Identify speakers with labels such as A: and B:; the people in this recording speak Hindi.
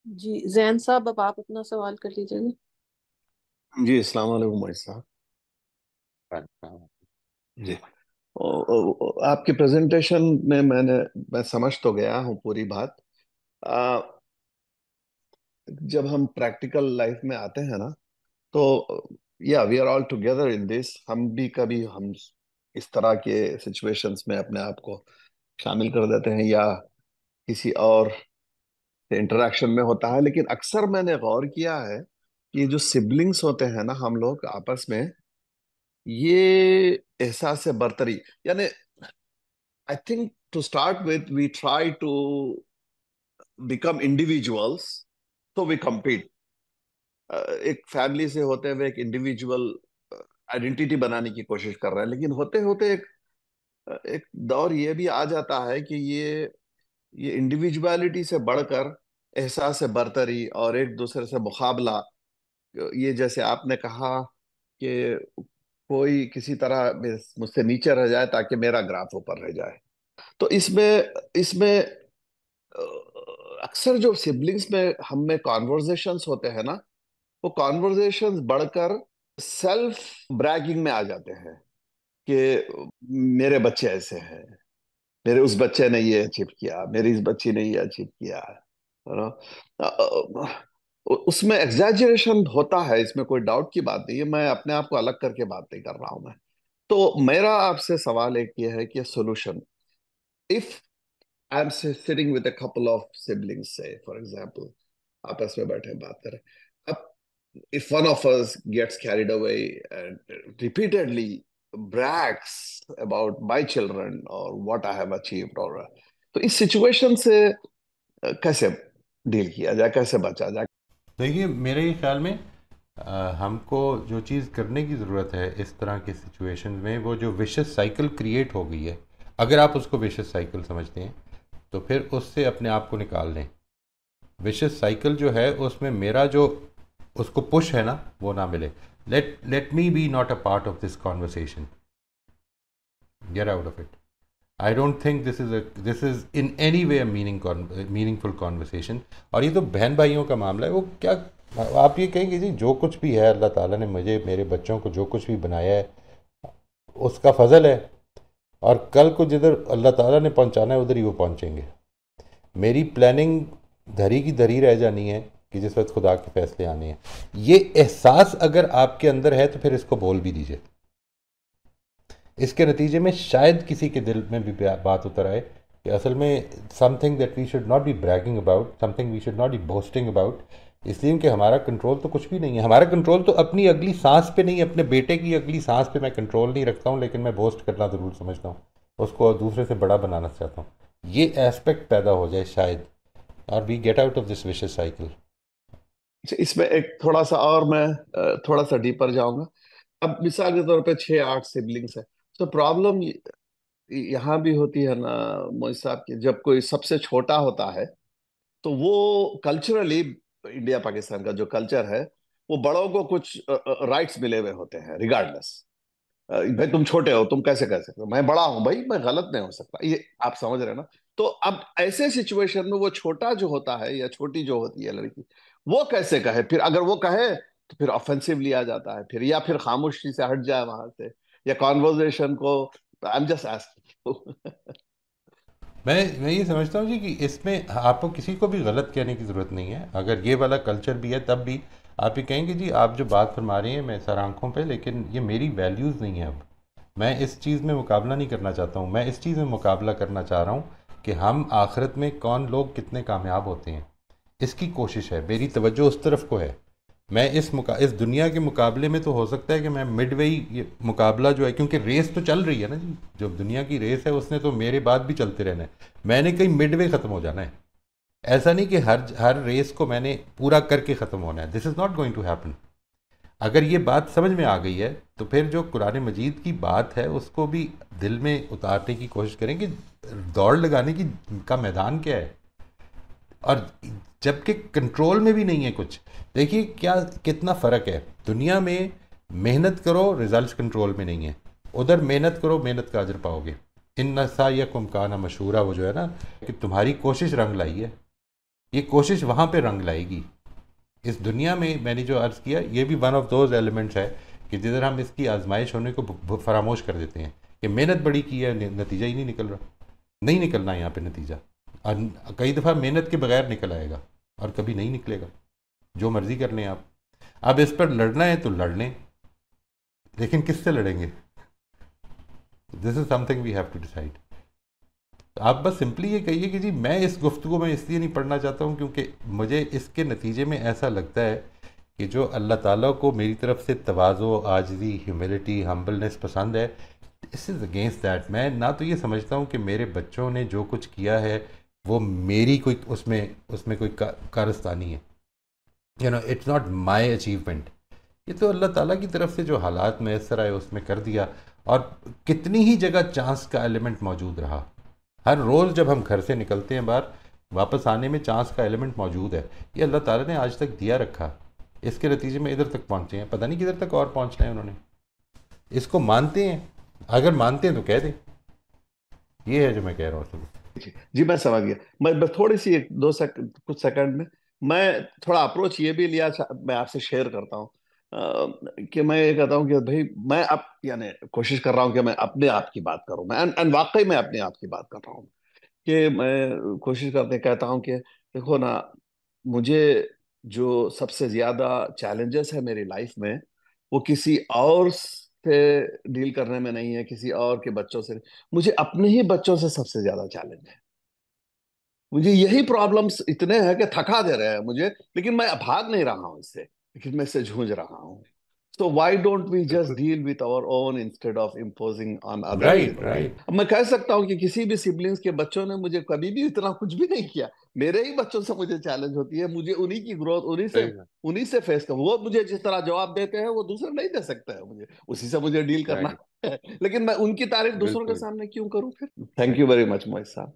A: जी जैन साहब, अब आप अपना सवाल कर लीजिएगा।
B: जी अस्सलाम वालेकुम भाई साहब।
C: अच्छा।
B: जी। आपकी प्रेजेंटेशन में मैं समझ तो गया हूँ पूरी बात। आ, जब हम प्रैक्टिकल लाइफ में आते हैं ना, तो या we are all together in this. हम भी कभी हम इस तरह के सिचुएशंस में अपने आप को शामिल कर देते हैं, या किसी और से इंटरेक्शन में होता है। लेकिन अक्सर मैंने गौर किया है कि जो सिबलिंग्स होते हैं ना, हम लोग आपस में, ये एहसास बरतरी, यानी I think to start with, we try to become individuals, so we compete. एक फैमिली से होते हुए एक इंडिविजुअल आइडेंटिटी बनाने की कोशिश कर रहे हैं, लेकिन होते होते एक दौर ये भी आ जाता है कि ये इंडिविजुअलिटी से बढ़कर एहसास बरतरी और एक दूसरे से मुकाबला, ये जैसे आपने कहा कि कोई किसी तरह मुझसे नीचे रह जाए ताकि मेरा ग्राफ ऊपर रह जाए। तो इसमें इसमें अक्सर जो सिबलिंग्स में हम में कॉन्वर्जेशंस होते हैं ना, वो कॉन्वर्जेशंस बढ़कर सेल्फ ब्रैगिंग में आ जाते हैं कि मेरे बच्चे ऐसे हैं, मेरे उस बच्चे ने ये अचीव किया, मेरी इस बच्ची ने ये अचीव किया है। you know? उसमें एग्जैजरेशन होता है, इसमें कोई डाउट की बात नहीं है। मैं अपने आप को अलग करके बात नहीं कर रहा हूं मैं। तो मेरा आपसे सवाल एक ये है कि solution, if sitting with a couple of siblings, say, for example, आपस में बैठे बात करें। अब if one of us gets carried away and repeatedly brags about my children or what I have achieved, or तो इस सिचुएशन से कैसे डील किया जाए, कैसे बचा जाए?
C: देखिए, मेरे ख्याल में हमको जो चीज़ करने की ज़रूरत है इस तरह के सिचुएशन में, वो जो विशेष साइकिल क्रिएट हो गई है, अगर आप उसको विशेष साइकिल समझते हैं तो फिर उससे अपने आप को निकाल लें। विशेष साइकिल जो है उसमें मेरा जो उसको पुश है ना, वो ना मिले। Let me be not a part of this conversation, get out of it. I don't think this is in any way a meaningful conversation. और ये तो बहन भाइयों का मामला है, वो क्या, आप ये कहेंगे जी जो कुछ भी है अल्लाह ताला ने मुझे, मेरे बच्चों को जो कुछ भी बनाया है उसका फजल है, और कल को जिधर अल्लाह ताला ने पहुंचाना है उधर ही वो पहुंचेंगे। मेरी प्लानिंग धरी की धरी रह जानी है कि जिस वक्त खुदा के फैसले आने हैं। ये एहसास अगर आपके अंदर है तो फिर इसको बोल भी दीजिए। इसके नतीजे में शायद किसी के दिल में भी बात उतर आए कि असल में something that we should not be bragging about, something we should not be boasting about. इसलिए कि हमारा कंट्रोल तो कुछ भी नहीं है। हमारा कंट्रोल तो अपनी अगली सांस पे नहीं, अपने बेटे की अगली सांस पे मैं कंट्रोल नहीं रखता हूँ, लेकिन मैं बोस्ट करना ज़रूर समझता हूँ, उसको दूसरे से बड़ा बनाना चाहता हूँ। ये एस्पेक्ट पैदा हो जाए शायद, और we get out of this vicious cycle.
B: इसमें एक थोड़ा सा और मैं थोड़ा सा डीपर जाऊंगा। अब मिसाल के तौर पे 6-8 सिबलिंग्स है, तो प्रॉब्लम यहाँ भी होती है ना मोहित साहब, की जब कोई सबसे छोटा होता है, तो वो कल्चरली, इंडिया पाकिस्तान का जो कल्चर है, वो बड़ों को कुछ राइट्स मिले हुए होते हैं रिगार्डलेस। भाई तुम छोटे हो, तुम कैसे कर सकते हो, मैं बड़ा हूं भाई, मैं गलत नहीं हो सकता, ये आप समझ रहे हैं ना। तो अब ऐसे सिचुएशन में वो छोटा जो होता है या छोटी जो होती है लड़की, वो कैसे कहे? फिर अगर वो कहे तो फिर ऑफेंसिव लिया जाता है, फिर या फिर खामोशी से हट जाए वहां से, या कॉन्वर्जेशन को। I am just asking.
C: मैं ये समझता हूँ जी कि इसमें आपको किसी को भी गलत कहने की ज़रूरत नहीं है। अगर ये वाला कल्चर भी है तब भी आप ये कहेंगे जी आप जो बात फरमा रही हैं मैं सर आंखों पे, लेकिन ये मेरी वैल्यूज़ नहीं है। अब मैं इस चीज़ में मुकाबला नहीं करना चाहता हूँ, मैं इस चीज़ में मुकाबला करना चाह रहा हूँ कि हम आखिरत में कौन लोग कितने कामयाब होते हैं, इसकी कोशिश है। मेरी तवज्जो उस तरफ को है। मैं इस दुनिया के मुकाबले में तो हो सकता है कि मैं मिडवे, ये मुकाबला जो है, क्योंकि रेस तो चल रही है ना जी, जो दुनिया की रेस है उसने तो मेरे बाद भी चलते रहना है। मैंने कहीं मिडवे ख़त्म हो जाना है। ऐसा नहीं कि हर हर रेस को मैंने पूरा करके ख़त्म होना है। This is not going to happen. अगर ये बात समझ में आ गई है तो फिर जो कुरान मजीद की बात है उसको भी दिल में उतारने की कोशिश करें कि दौड़ लगाने की का मैदान क्या है। और जबकि कंट्रोल में भी नहीं है कुछ। देखिए क्या कितना फ़र्क है दुनिया में। मेहनत करो, रिजल्ट्स कंट्रोल में नहीं है। उधर मेहनत करो, मेहनत का अजर पाओगे। इन नसायकुम काना मशहूरा, वो जो है ना कि तुम्हारी कोशिश रंग लाई है। ये कोशिश वहाँ पे रंग लाएगी। इस दुनिया में मैंने जो अर्ज़ किया, ये भी वन ऑफ दोज एलिमेंट्स है कि जिधर हम इसकी आजमाइश होने को फरामोश कर देते हैं कि मेहनत बड़ी की है, नतीजा ही नहीं निकल रहा, नहीं निकलना यहाँ पे नतीजा। और कई दफ़ा मेहनत के बगैर निकल आएगा और कभी नहीं निकलेगा, जो मर्ज़ी कर लें आप। अब इस पर लड़ना है तो लड़ लें, लेकिन किससे लड़ेंगे? This is something we have to decide. आप बस सिंपली ये कहिए कि जी मैं इस गुफ्तगू में इसलिए नहीं पढ़ना चाहता हूँ क्योंकि मुझे इसके नतीजे में ऐसा लगता है कि जो अल्लाह ताला को मेरी तरफ से तवाज़ो, आजिज़ी, ह्यूमिलिटी, हम्बलनेस पसंद है, दिस इज़ अगेंस्ट दैट। मैं ना तो ये समझता हूँ कि मेरे बच्चों ने जो कुछ किया है वो मेरी कोई उसमें उसमें कोई कारस्तानी है, इट्स नॉट माई अचीवमेंट। ये तो अल्लाह ताला की तरफ से जो हालात मैसर आए उसमें कर दिया। और कितनी ही जगह चांस का एलिमेंट मौजूद रहा। हर रोज़ जब हम घर से निकलते हैं बाहर, वापस आने में चांस का एलिमेंट मौजूद है। ये अल्लाह ताला ने आज तक दिया रखा, इसके नतीजे में इधर तक पहुँचे हैं, पता नहीं किधर तक और पहुँचना है उन्होंने। इसको मानते हैं? अगर मानते हैं तो कह दें। ये है जो मैं कह रहा हूँ।
B: जी मैं समझ गया। मैं बस थोड़ी सी कुछ सेकंड में मैं थोड़ा अप्रोच ये भी लिया, मैं आपसे शेयर करता हूँ कि मैं ये कहता हूँ कि भाई मैं अब यानी कोशिश कर रहा हूँ कि मैं अपने आप की बात करूँ, मैं एंड वाकई मैं अपने आप की बात कर रहा हूँ कि मैं कोशिश करते कहता हूँ कि देखो ना, मुझे जो सबसे ज्यादा चैलेंजेस है मेरी लाइफ में वो किसी और से डील करने में नहीं है, किसी और के बच्चों से। मुझे अपने ही बच्चों से सबसे ज्यादा चैलेंज है। मुझे यही प्रॉब्लम्स इतने हैं कि थका दे रहे हैं मुझे, लेकिन मैं भाग नहीं रहा हूं इससे, लेकिन मैं इससे जूझ रहा हूं। So why don't we just
C: बिल्कुल।
B: deal with our own instead of imposing on others, you
C: right,
B: know?
C: Right.
B: अब मैं कह सकता हूँ कि किसी भी सिबलिंग्स के बच्चों ने मुझे कभी भी इतना कुछ भी नहीं किया। मेरे ही बच्चों से मुझे चैलेंज होती है, मुझे उन्हीं की ग्रोथ
C: सही है।
B: उन्हीं से फेस कर। वो मुझे जिस तरह जवाब देते हैं वो दूसरे नहीं दे सकते हैं, मुझे उसी से मुझे डील करना
C: राइट।
B: है। लेकिन मैं उनकी तारीफ दूसरों के
C: बिल्कुल।
B: सामने क्यों करूं फिर? थैंक यू वेरी मच मोहित साहब।